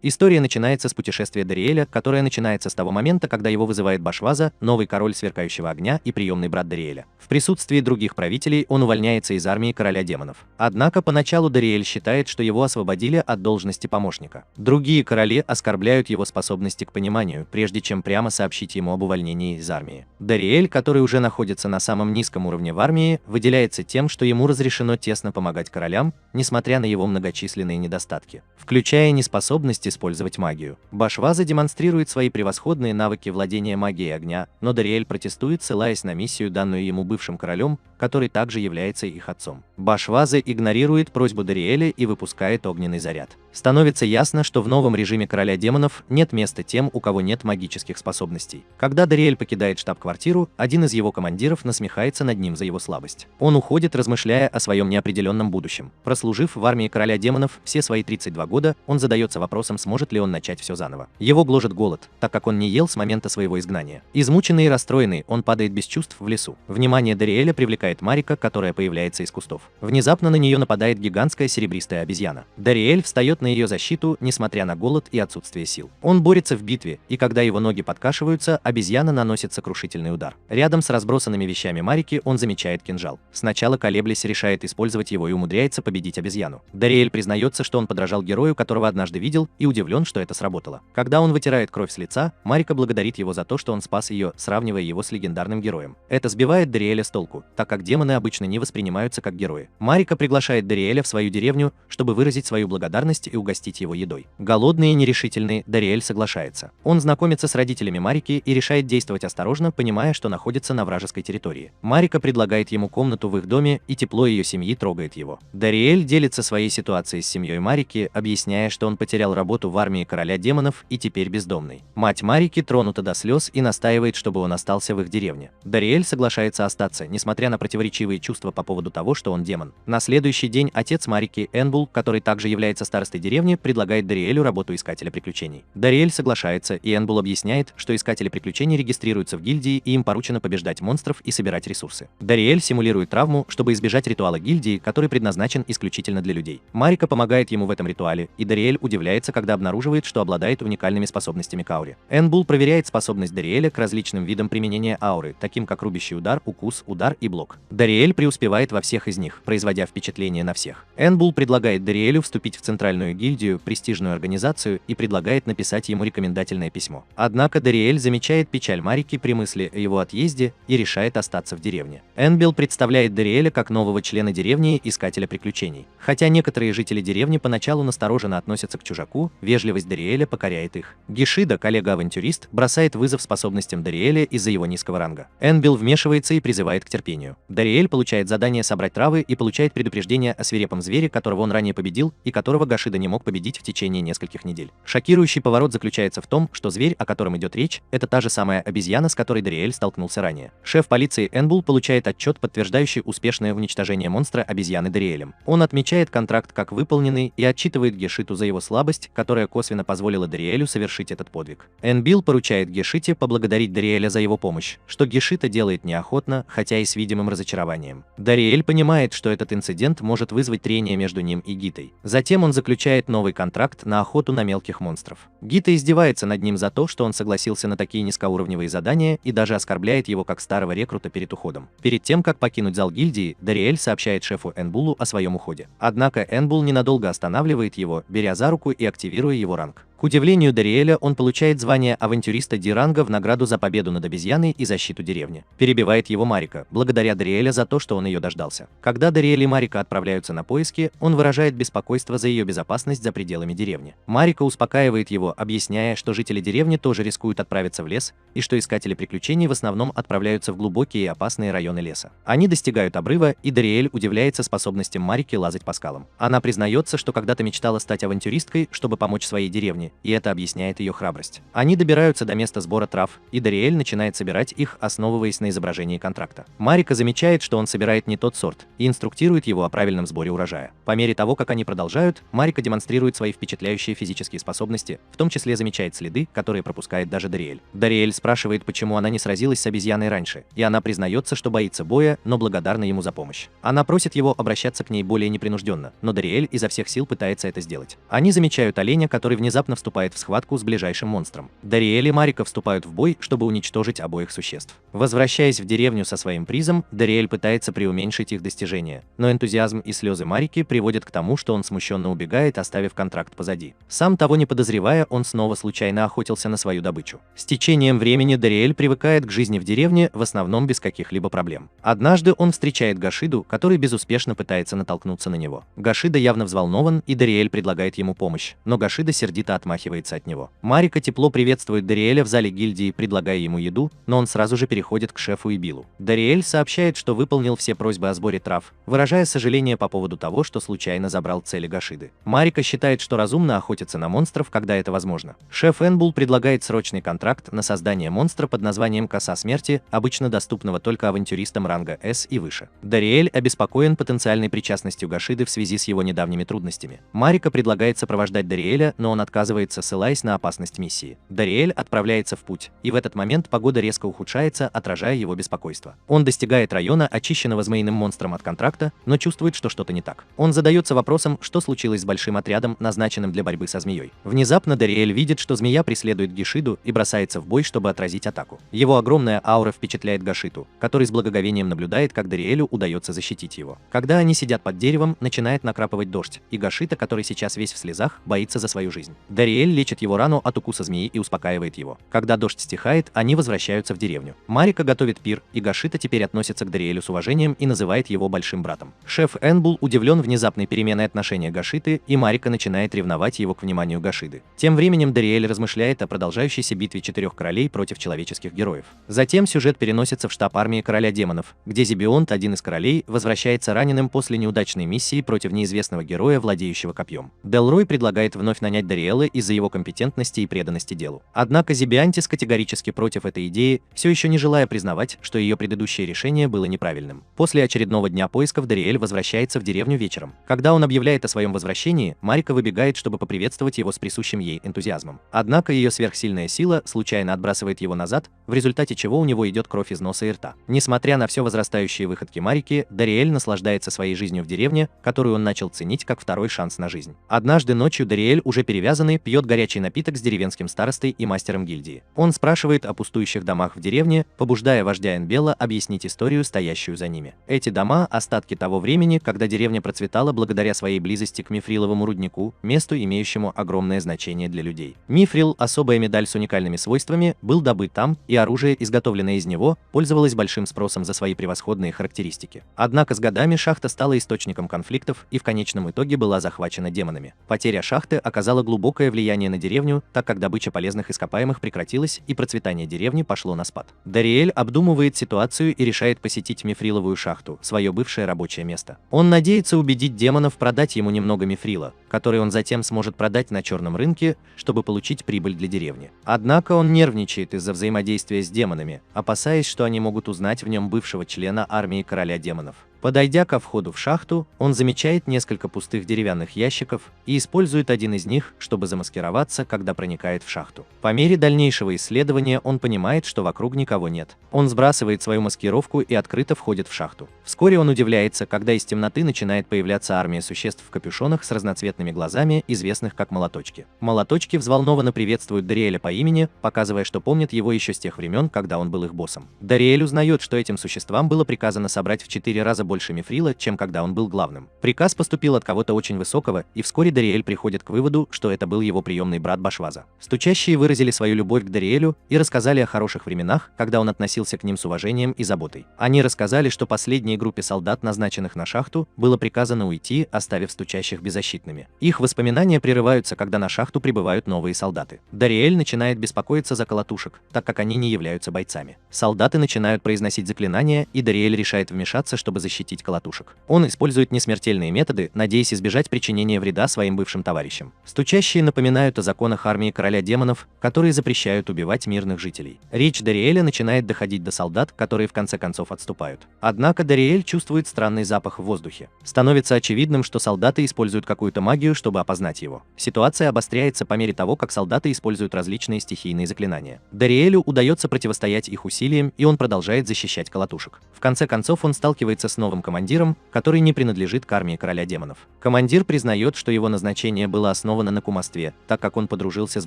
История начинается с путешествия Дариэля, которое начинается с того момента, когда его вызывает Башваза, новый король сверкающего огня и приемный брат Дариэля. В присутствии других правителей он увольняется из армии короля демонов. Однако поначалу Дариэль считает, что его освободили от должности помощника. Другие короли оскорбляют его способности к пониманию, прежде чем прямо сообщить ему об увольнении из армии. Дариэль, который уже находится на самом низком уровне в армии, выделяется тем, что ему разрешено тесно помогать королям, несмотря на его многочисленные недостатки, включая неспособность использовать магию. Башваза демонстрирует свои превосходные навыки владения магией огня, но Дариэль протестует, ссылаясь на миссию, данную ему бывшим королем, который также является их отцом. Башваза игнорирует просьбу Дариэля и выпускает огненный заряд. Становится ясно, что в новом режиме короля демонов нет места тем, у кого нет магических способностей. Когда Дариэль покидает штаб-квартиру, один из его командиров насмехается над ним за его слабость. Он уходит, размышляя о своем неопределенном будущем. Прослужив в армии короля демонов все свои 32 года, он задается вопросом, сможет ли он начать все заново. Его гложет голод, так как он не ел с момента своего изгнания. Измученный и расстроенный, он падает без чувств в лесу. Внимание Дариэля привлекает Марика, которая появляется из кустов. Внезапно на нее нападает гигантская серебристая обезьяна. Дариэль встает на ее защиту, несмотря на голод и отсутствие сил. Он борется в битве, и когда его ноги подкашиваются, обезьяна наносит сокрушительный удар. Рядом с разбросанными вещами Марики он замечает кинжал. Сначала колеблясь, решает использовать его и умудряется победить обезьяну. Дариэль признается, что он подражал герою, которого однажды видел, и удивлен, что это сработало. Когда он вытирает кровь с лица, Марика благодарит его за то, что он спас ее, сравнивая его с легендарным героем. Это сбивает Дариэля с толку, так как демоны обычно не воспринимаются как герои. Марика приглашает Дариэля в свою деревню, чтобы выразить свою благодарность и угостить его едой. Голодный и нерешительный, Дариэль соглашается. Он знакомится с родителями Марики и решает действовать осторожно, понимая, что находится на вражеской территории. Марика предлагает ему комнату в их доме, и тепло ее семьи трогает его. Дариэль делится своей ситуацией с семьей Марики, объясняя, что он потерял работу в армии короля демонов и теперь бездомный. Мать Марики тронута до слез и настаивает, чтобы он остался в их деревне. Дариэль соглашается остаться, несмотря на противоречивые чувства по поводу того, что он демон. На следующий день отец Марики, Энбул, который также является старостой деревни, предлагает Дариэлю работу искателя приключений. Дариэль соглашается, и Энбул объясняет, что искатели приключений регистрируются в гильдии и им поручено побеждать монстров и собирать ресурсы. Дариэль симулирует травму, чтобы избежать ритуала гильдии, который предназначен исключительно для людей. Марика помогает ему в этом ритуале, и Дариэль удивляется, когда обнаруживает, что обладает уникальными способностями к ауре. Энбул проверяет способность Дариэля к различным видам применения ауры, таким как рубящий удар, укус, удар и блок. Дариэль преуспевает во всех из них, производя впечатление на всех. Энбул предлагает Дариэлю вступить в центральную гильдию, престижную организацию, и предлагает написать ему рекомендательное письмо. Однако Дариэль замечает печаль Марики при мысли о его отъезде и решает остаться в деревне. Энбил представляет Дариэля как нового члена деревни искателя приключений. Хотя некоторые жители деревни поначалу настороженно относятся к чужаку, вежливость Дариэля покоряет их. Гишида, коллега-авантюрист, бросает вызов способностям Дариэля из-за его низкого ранга. Энбил вмешивается и призывает к терпению. Дариэль получает задание собрать травы и получает предупреждение о свирепом звере, которого он ранее победил и которого Гашида не мог победить в течение нескольких недель. Шокирующий поворот заключается в том, что зверь, о котором идет речь, это та же самая обезьяна, с которой Дариэль столкнулся ранее. Шеф полиции Энбул получает отчет, подтверждающий успешное уничтожение монстра обезьяны Дариэлем. Он отмечает контракт как выполненный и отчитывает Гешиту за его слабость, которая косвенно позволила Дариэлю совершить этот подвиг. Энбил поручает Гешите поблагодарить Дариэля за его помощь, что Гешита делает неохотно, хотя и с видимым разочарованием. Дариэль понимает, что этот инцидент может вызвать трение между ним и Гитой. Затем он заключает новый контракт на охоту на мелких монстров. Гита издевается над ним за то, что он согласился на такие низкоуровневые задания, и даже оскорбляет его как старого рекрута перед уходом. Перед тем, как покинуть зал гильдии, Дариэль сообщает шефу Энбулу о своем уходе. Однако Энбул ненадолго останавливает его, беря за руку и активируя его ранг. К удивлению Дариэля, он получает звание авантюриста Ди-ранга в награду за победу над обезьяной и защиту деревни. Перебивает его Марика, благодаря Дариэля за то, что он ее дождался. Когда Дариэль и Марика отправляются на поиски, он выражает беспокойство за ее безопасность за пределами деревни. Марика успокаивает его, объясняя, что жители деревни тоже рискуют отправиться в лес, и что искатели приключений в основном отправляются в глубокие и опасные районы леса. Они достигают обрыва, и Дариэль удивляется способностям Марики лазать по скалам. Она признается, что когда-то мечтала стать авантюристкой, чтобы помочь своей деревне, и это объясняет ее храбрость. Они добираются до места сбора трав, и Дариэль начинает собирать их, основываясь на изображении контракта. Марика замечает, что он собирает не тот сорт, и инструктирует его о правильном сборе урожая. По мере того, как они продолжают, Марика демонстрирует свои впечатляющие физические способности, в том числе замечает следы, которые пропускает даже Дариэль. Дариэль спрашивает, почему она не сразилась с обезьяной раньше, и она признается, что боится боя, но благодарна ему за помощь. Она просит его обращаться к ней более непринужденно, но Дариэль изо всех сил пытается это сделать. Они замечают оленя, который внезапно немедленно вступает в схватку с ближайшим монстром. Дариэль и Марика вступают в бой, чтобы уничтожить обоих существ. Возвращаясь в деревню со своим призом, Дариэль пытается преуменьшить их достижения, но энтузиазм и слезы Марики приводят к тому, что он смущенно убегает, оставив контракт позади. Сам того не подозревая, он снова случайно охотился на свою добычу. С течением времени Дариэль привыкает к жизни в деревне, в основном без каких-либо проблем. Однажды он встречает Гашиду, который безуспешно пытается натолкнуться на него. Гашида явно взволнован, и Дариэль предлагает ему помощь, но Гашида сердито отмахивается от него. Марика тепло приветствует Дариэля в зале гильдии, предлагая ему еду, но он сразу же переходит к шефу и Биллу. Дариэль сообщает, что выполнил все просьбы о сборе трав, выражая сожаление по поводу того, что случайно забрал цели Гашиды. Марика считает, что разумно охотиться на монстров, когда это возможно. Шеф Энбул предлагает срочный контракт на создание монстра под названием Коса Смерти, обычно доступного только авантюристам ранга S и выше. Дариэль обеспокоен потенциальной причастностью Гашиды в связи с его недавними трудностями. Марика предлагает сопровождать Дариэля, но он отказывается, ссылаясь на опасность миссии. Дариэль отправляется в путь, и в этот момент погода резко ухудшается, отражая его беспокойство. Он достигает района, очищенного змеиным монстром от контракта, но чувствует, что что-то не так. Он задается вопросом, что случилось с большим отрядом, назначенным для борьбы со змеей. Внезапно Дариэль видит, что змея преследует Гашиду и бросается в бой, чтобы отразить атаку. Его огромная аура впечатляет Гашиду, который с благоговением наблюдает, как Дариэлю удается защитить его. Когда они сидят под деревом, начинает накрапывать дождь, и Гашида, который сейчас весь в слезах, боится за свою жизнь. Дариэль лечит его рану от укуса змеи и успокаивает его. Когда дождь стихает, они возвращаются в деревню. Марика готовит пир, и Гашида теперь относится к Дариэлю с уважением и называет его большим братом. Шеф Энбул удивлен внезапной переменой отношения Гашиды, и Марика начинает ревновать его к вниманию Гашиды. Тем временем Дариэль размышляет о продолжающейся битве 4 королей против человеческих героев. Затем сюжет переносится в штаб армии короля демонов, где Зебионт, один из королей, возвращается раненым после неудачной миссии против неизвестного героя, владеющего копьем. Делрой предлагает вновь нанять Дариэля из-за его компетентности и преданности делу. Однако Зебиантис категорически против этой идеи, все еще не желая признавать, что ее предыдущее решение было неправильным. После очередного дня поисков Дариэль возвращается в деревню вечером. Когда он объявляет о своем возвращении, Марика выбегает, чтобы поприветствовать его с присущим ей энтузиазмом. Однако ее сверхсильная сила случайно отбрасывает его назад, в результате чего у него идет кровь из носа и рта. Несмотря на все возрастающие выходки Марики, Дариэль наслаждается своей жизнью в деревне, которую он начал ценить как второй шанс на жизнь. Однажды ночью Дариэль, уже перевязанный, пьет горячий напиток с деревенским старостой и мастером гильдии. Он спрашивает о пустующих домах в деревне, побуждая вождя Энбела объяснить историю, стоящую за ними. Эти дома – остатки того времени, когда деревня процветала благодаря своей близости к мифриловому руднику, месту, имеющему огромное значение для людей. Мифрил, особая медаль с уникальными свойствами, был добыт там, и оружие, изготовленное из него, пользовалось большим спросом за свои превосходные характеристики. Однако с годами шахта стала источником конфликтов и в конечном итоге была захвачена демонами. Потеря шахты оказала глубокое влияние на деревню, так как добыча полезных ископаемых прекратилась и процветание деревни пошло на спад. Дариэль обдумывает ситуацию и решает посетить мифриловую шахту, свое бывшее рабочее место. Он надеется убедить демонов продать ему немного мифрила, который он затем сможет продать на черном рынке, чтобы получить прибыль для деревни. Однако он нервничает из-за взаимодействия с демонами, опасаясь, что они могут узнать в нем бывшего члена армии короля демонов. Подойдя ко входу в шахту, он замечает несколько пустых деревянных ящиков и использует один из них, чтобы замаскироваться, когда проникает в шахту. По мере дальнейшего исследования он понимает, что вокруг никого нет. Он сбрасывает свою маскировку и открыто входит в шахту. Вскоре он удивляется, когда из темноты начинает появляться армия существ в капюшонах с разноцветными глазами, известных как молоточки. Молоточки взволнованно приветствуют Дариэля по имени, показывая, что помнят его еще с тех времен, когда он был их боссом. Дариэль узнает, что этим существам было приказано собрать в 4 раза больше мифрила, чем когда он был главным. Приказ поступил от кого-то очень высокого, и вскоре Дариэль приходит к выводу, что это был его приемный брат Башваза. Стучащие выразили свою любовь к Дариэлю и рассказали о хороших временах, когда он относился к ним с уважением и заботой. Они рассказали, что последней группе солдат, назначенных на шахту, было приказано уйти, оставив стучащих беззащитными. Их воспоминания прерываются, когда на шахту прибывают новые солдаты. Дариэль начинает беспокоиться за колотушек, так как они не являются бойцами. Солдаты начинают произносить заклинания, и Дариэль решает вмешаться, чтобы защитить колотушек. Он использует несмертельные методы, надеясь избежать причинения вреда своим бывшим товарищам. Стучащие напоминают о законах армии короля демонов, которые запрещают убивать мирных жителей. Речь Дариэля начинает доходить до солдат, которые в конце концов отступают. Однако Дариэль чувствует странный запах в воздухе. Становится очевидным, что солдаты используют какую-то магию, чтобы опознать его. Ситуация обостряется по мере того, как солдаты используют различные стихийные заклинания. Дариэлю удается противостоять их усилиям, и он продолжает защищать колотушек. В конце концов он сталкивается с новым командиром, который не принадлежит к армии короля демонов. Командир признает, что его назначение было основано на кумовстве, так как он подружился с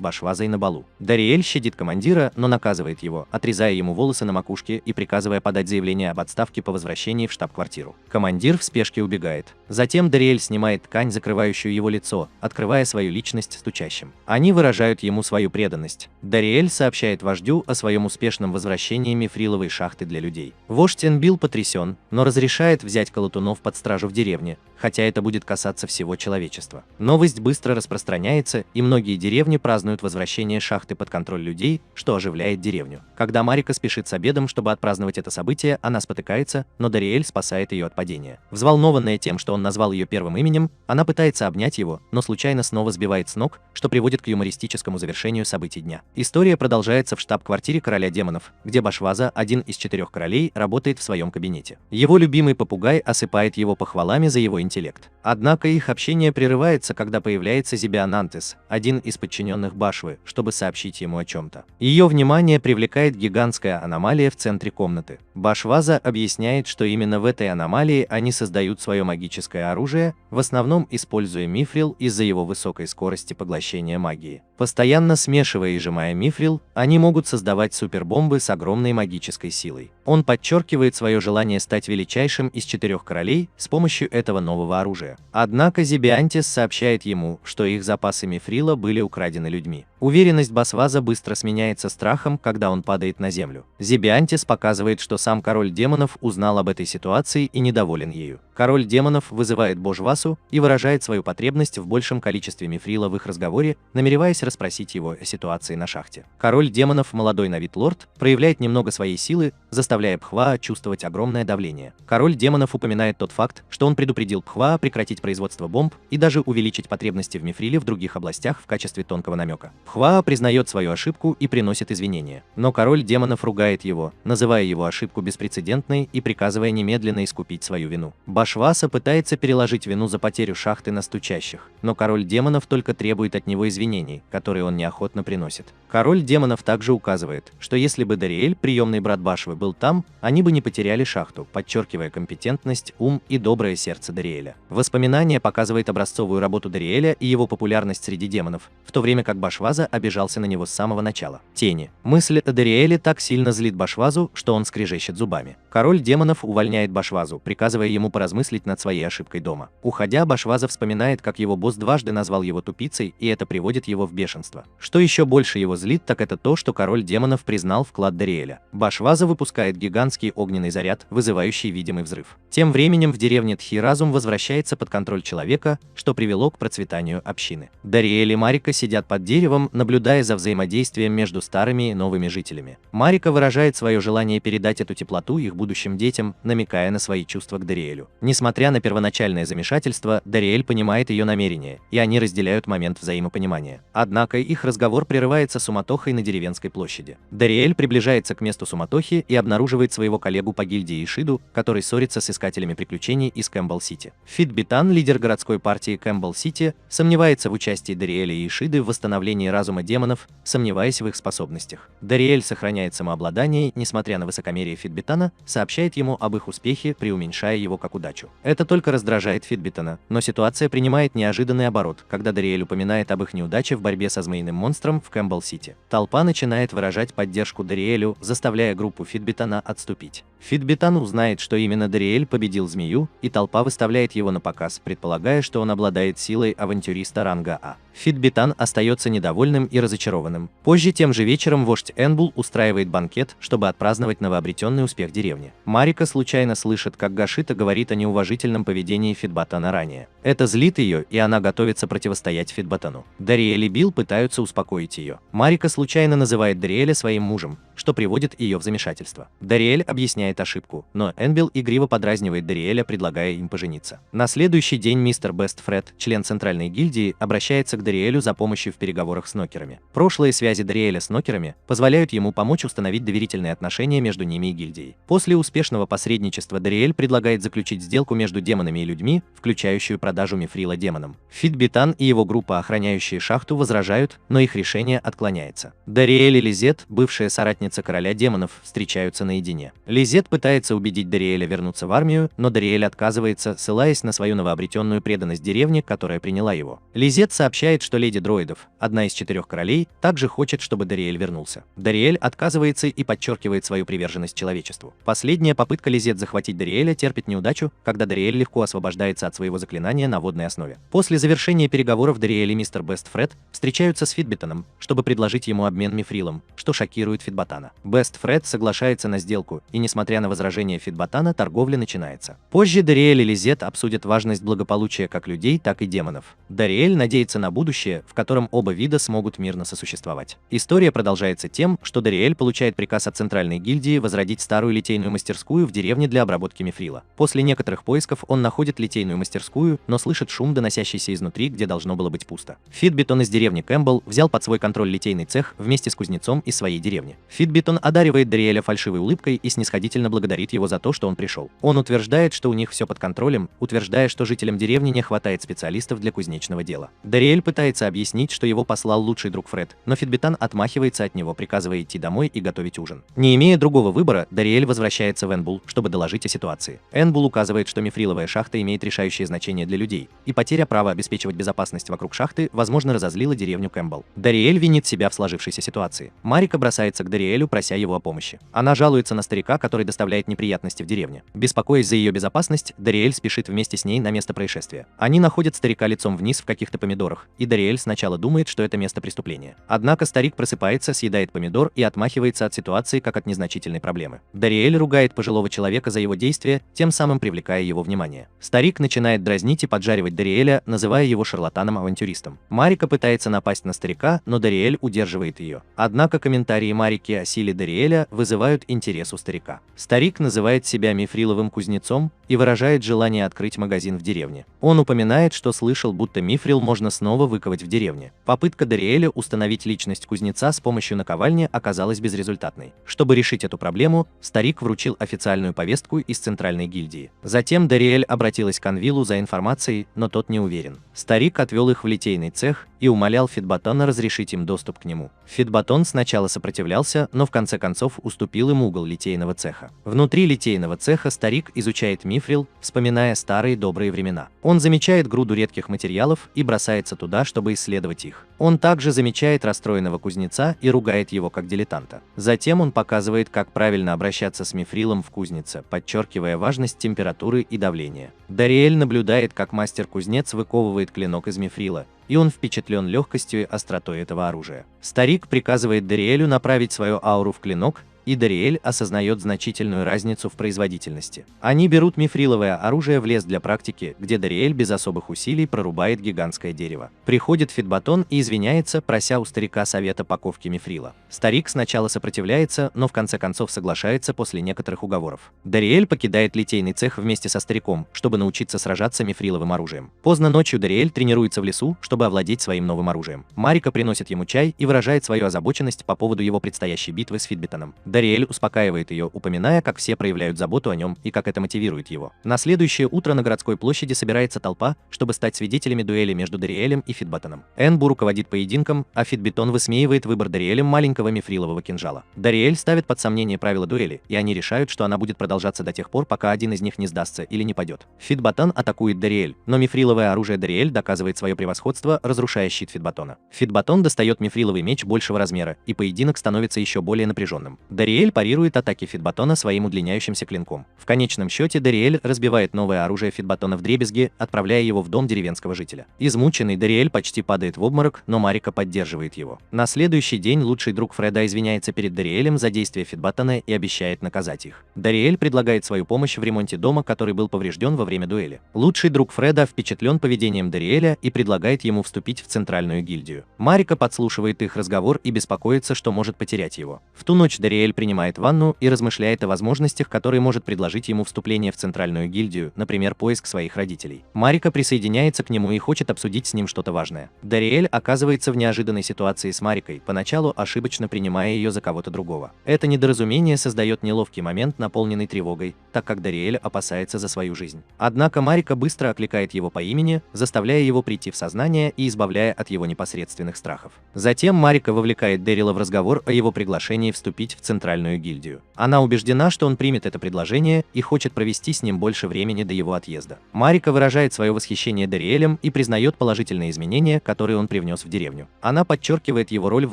Башвазой на балу. Дариэль щадит командира, но наказывает его, отрезая ему волосы на макушке и приказывая подать заявление об отставке по возвращении в штаб-квартиру. Командир в спешке убегает. Затем Дариэль снимает ткань, закрывающую его лицо, открывая свою личность стучащим. Они выражают ему свою преданность. Дариэль сообщает вождю о своем успешном возвращении мифриловой шахты для людей. Вождь Энбил потрясен, но разрешает взять колотунов под стражу в деревне, хотя это будет касаться всего человечества. Новость быстро распространяется, и многие деревни празднуют возвращение шахты под контроль людей, что оживляет деревню. Когда Марика спешит с обедом, чтобы отпраздновать это событие, она спотыкается, но Дариэль спасает ее от падения. Взволнованная тем, что он назвал ее первым именем, она пытается обнять его, но случайно снова сбивает с ног, что приводит к юмористическому завершению событий дня. История продолжается в штаб-квартире короля демонов, где Башваза, один из 4 королей, работает в своем кабинете. Его любимый попугай осыпает его похвалами за его интеллект. Однако их общение прерывается, когда появляется Зебианантес, один из подчиненных Башвы, чтобы сообщить ему о чем-то. Ее внимание привлекает гигантская аномалия в центре комнаты. Башваза объясняет, что именно в этой аномалии они создают свое магическое оружие, в основном используя мифрил из-за его высокой скорости поглощения магии. Постоянно смешивая и сжимая мифрил, они могут создавать супербомбы с огромной магической силой. Он подчеркивает свое желание стать величайшим из 4 королей с помощью этого нового оружия. Однако Зебиантис сообщает ему, что их запасы мифрила были украдены людьми. Уверенность Башваза быстро сменяется страхом, когда он падает на землю. Зебиантис показывает, что сам король демонов узнал об этой ситуации и недоволен ею. Король демонов вызывает Божвасу и выражает свою потребность в большем количестве мифрила в их разговоре, намереваясь расспросить его о ситуации на шахте. Король демонов, молодой на вид лорд, проявляет немного своей силы, заставляя Пхва чувствовать огромное давление. Король демонов упоминает тот факт, что он предупредил Пхва прекратить производство бомб и даже увеличить потребности в мифриле в других областях в качестве тонкого намека. Пхва признает свою ошибку и приносит извинения. Но король демонов ругает его, называя его ошибку беспрецедентной и приказывая немедленно искупить свою вину. Башваса пытается переложить вину за потерю шахты на стучащих, но король демонов только требует от него извинений, которые он неохотно приносит. Король демонов также указывает, что если бы Дариэль, приемный брат Башвы, был там, они бы не потеряли шахту, подчеркивая компетентность, ум и доброе сердце Дариэля. Воспоминание показывает образцовую работу Дариэля и его популярность среди демонов, в то время как Башваза обижался на него с самого начала. Тени. Мысль о Дариэле так сильно злит Башвазу, что он скрежещет зубами. Король демонов увольняет Башвазу, приказывая ему поразмыслить над своей ошибкой дома. Уходя, Башваза вспоминает, как его босс дважды назвал его тупицей, и это приводит его в бешенство. Что еще больше его злит, так это то, что король демонов признал вклад Дариэля. Башваза выпускает гигантский огненный заряд, вызывающий видимый взрыв. Тем временем в деревне Тхи-Разум возвращается под контроль человека, что привело к процветанию общины. Дариэль и Марика сидят под деревом, наблюдая за взаимодействием между старыми и новыми жителями. Марика выражает свое желание передать эту теплоту их будущим детям, намекая на свои чувства к Дариэлю. Несмотря на первоначальное замешательство, Дариэль понимает ее намерения, и они разделяют момент взаимопонимания. Однако их разговор прерывается суматохой на деревенской площади. Дариэль приближается к месту суматохи и обнаруживает своего коллегу по гильдии Ишиду, который ссорится с искателями приключений из Кэмпбелл-Сити. Фитбитан, лидер городской партии Кэмпбелл-Сити, сомневается в участии Дариэля и Ишиды в восстановлении разума демонов, сомневаясь в их способностях. Дариэль сохраняет самообладание, несмотря на высокомерие Фитбитана, сообщает ему об их успехе, преуменьшая его как удачу. Это только раздражает Фитбитана, но ситуация принимает неожиданный оборот, когда Дариэль упоминает об их неудаче в борьбе со змеиным монстром в Кэмпбелл-Сити. Толпа начинает выражать поддержку Дариэлю, заставляя группу Фитбитана отступить. Фитбитан узнает, что именно Дариэль победил змею, и толпа выставляет его на показ, предполагая, что он обладает силой авантюриста ранга А. Фитбитан остается недовольным и разочарованным. Позже тем же вечером вождь Энбул устраивает банкет, чтобы отпраздновать новообретенный успех деревни. Марика случайно слышит, как Гашита говорит о неуважительном поведении Фитбатана ранее. Это злит ее, и она готовится противостоять Фитбатану. Дариэль и Билл пытаются успокоить ее. Марика случайно называет Дариэля своим мужем, что приводит ее в замешательство. Дариэль объясняет ошибку, но Энбил игриво подразнивает Дариэля, предлагая им пожениться. На следующий день мистер Бестфред, член центральной гильдии, обращается к Дариэлю за помощью в переговорах с нокерами. Прошлые связи Дариэля с нокерами позволяют ему помочь установить доверительные отношения между ними и гильдией. После успешного посредничества Дариэль предлагает заключить сделку между демонами и людьми, включающую продажу мифрила демонам. Фитбитан и его группа, охраняющие шахту, возражают, но их решение отклоняется. Дариэль и Лизет, бывшая соратница короля демонов, встречаются наедине. Лизет Лизет пытается убедить Дариэля вернуться в армию, но Дариэль отказывается, ссылаясь на свою новообретенную преданность деревне, которая приняла его. Лизет сообщает, что леди дроидов, одна из 4 королей, также хочет, чтобы Дариэль вернулся. Дариэль отказывается и подчеркивает свою приверженность человечеству. Последняя попытка Лизет захватить Дариэля терпит неудачу, когда Дариэль легко освобождается от своего заклинания на водной основе. После завершения переговоров Дариэль и мистер Бест Фред встречаются с Фитбитоном, чтобы предложить ему обмен мифрилом, что шокирует Фитботана. Бест Фред соглашается на сделку, и несмотря на возражения Фитботана, торговля начинается. Позже Дариэль и Лизет обсудят важность благополучия как людей, так и демонов. Дариэль надеется на будущее, в котором оба вида смогут мирно сосуществовать. История продолжается тем, что Дариэль получает приказ от Центральной гильдии возродить старую литейную мастерскую в деревне для обработки мифрила. После некоторых поисков он находит литейную мастерскую, но слышит шум, доносящийся изнутри, где должно было быть пусто. Фитбитон из деревни Кэмпбелл взял под свой контроль литейный цех вместе с кузнецом из своей деревни. Фитбитон одаривает Дариэля фальшивой улыбкой и снисходительно благодарит его за то, что он пришел. Он утверждает, что у них все под контролем, утверждая, что жителям деревни не хватает специалистов для кузнечного дела. Дариэль пытается объяснить, что его послал лучший друг Фред, но Фитбитон отмахивается от него, приказывая идти домой и готовить ужин. Не имея другого выбора, Дариэль возвращается в Энбул, чтобы доложить о ситуации. Энбул указывает, что мифриловая шахта имеет решающее значение для людей, и потеря права обеспечивать безопасность вокруг шахты, возможно, разозлила деревню Кэмпбелл. Дариэль винит себя в сложившейся ситуации. Марика бросается к Дариэлю, прося его о помощи. Она жалуется на старика, который доставляет неприятности в деревне. Беспокоясь за ее безопасность, Дариэль спешит вместе с ней на место происшествия. Они находят старика лицом вниз в каких-то помидорах, и Дариэль сначала думает, что это место преступления. Однако старик просыпается, съедает помидор и отмахивается от ситуации как от незначительной проблемы. Дариэль ругает пожилого человека за его действия, тем самым привлекая его внимание. Старик начинает дразнить и поджаривать Дариэля, называя его шарлатаном-авантюристом. Марика пытается напасть на старика, но Дариэль удерживает ее. Однако комментарии Марики о силе Дариэля вызывают интерес у старика. Старик называет себя мифриловым кузнецом и выражает желание открыть магазин в деревне. Он упоминает, что слышал, будто мифрил можно снова выковать в деревне. Попытка Дариэля установить личность кузнеца с помощью наковальни оказалась безрезультатной. Чтобы решить эту проблему, старик вручил официальную повестку из Центральной гильдии. Затем Дариэль обратилась к Анвилу за информацией, но тот не уверен. Старик отвел их в литейный цех и умолял Фитботона разрешить им доступ к нему. Фитботон сначала сопротивлялся, но в конце концов уступил им угол литейного цеха. Внутри литейного цеха старик изучает мифрил, вспоминая старые добрые времена. Он замечает груду редких материалов и бросается туда, чтобы исследовать их. Он также замечает расстроенного кузнеца и ругает его как дилетанта. Затем он показывает, как правильно обращаться с мифрилом в кузнице, подчеркивая важность температуры и давления. Дариэль наблюдает, как мастер-кузнец выковывает клинок из мифрила, и он впечатлен легкостью и остротой этого оружия. Старик приказывает Дариэлю направить свою ауру в клинок, и Дариэль осознает значительную разницу в производительности. Они берут мифриловое оружие в лес для практики, где Дариэль без особых усилий прорубает гигантское дерево. Приходит Фитботон и извиняется, прося у старика совета по ковке мифрила. Старик сначала сопротивляется, но в конце концов соглашается после некоторых уговоров. Дариэль покидает литейный цех вместе со стариком, чтобы научиться сражаться мифриловым оружием. Поздно ночью Дариэль тренируется в лесу, чтобы овладеть своим новым оружием. Марика приносит ему чай и выражает свою озабоченность по поводу его предстоящей битвы с Фитбитоном. Дариэль успокаивает ее, упоминая, как все проявляют заботу о нем и как это мотивирует его. На следующее утро на городской площади собирается толпа, чтобы стать свидетелями дуэли между Дариэлем и Фитботоном. Энбу руководит поединком, а Фитбитон высмеивает выбор Дариэлем маленького мифрилового кинжала. Дариэль ставит под сомнение правила дуэли, и они решают, что она будет продолжаться до тех пор, пока один из них не сдастся или не падет. Фитботон атакует Дариэль, но мифриловое оружие Дариэль доказывает свое превосходство, разрушая щит Фитботона. Фитботон достает мифриловый меч большего размера, и поединок становится еще более напряженным. Дариэль парирует атаки Фитботона своим удлиняющимся клинком. В конечном счете Дариэль разбивает новое оружие Фитботона вдребезги, отправляя его в дом деревенского жителя. Измученный Дариэль почти падает в обморок, но Марика поддерживает его. На следующий день лучший друг Фреда извиняется перед Дариэлем за действия Фитботона и обещает наказать их. Дариэль предлагает свою помощь в ремонте дома, который был поврежден во время дуэли. Лучший друг Фреда впечатлен поведением Дариэля и предлагает ему вступить в Центральную гильдию. Марика подслушивает их разговор и беспокоится, что может потерять его. В ту ночь Дариэль принимает ванну и размышляет о возможностях, которые может предложить ему вступление в Центральную гильдию, например, поиск своих родителей. Марика присоединяется к нему и хочет обсудить с ним что-то важное. Дариэль оказывается в неожиданной ситуации с Марикой, поначалу ошибочно принимая ее за кого-то другого. Это недоразумение создает неловкий момент, наполненный тревогой, так как Дариэль опасается за свою жизнь. Однако Марика быстро окликает его по имени, заставляя его прийти в сознание и избавляя от его непосредственных страхов. Затем Марика вовлекает Дэрила в разговор о его приглашении вступить в Центральную Центральную гильдию. Она убеждена, что он примет это предложение и хочет провести с ним больше времени до его отъезда. Марика выражает свое восхищение Дариэлем и признает положительные изменения, которые он привнес в деревню. Она подчеркивает его роль в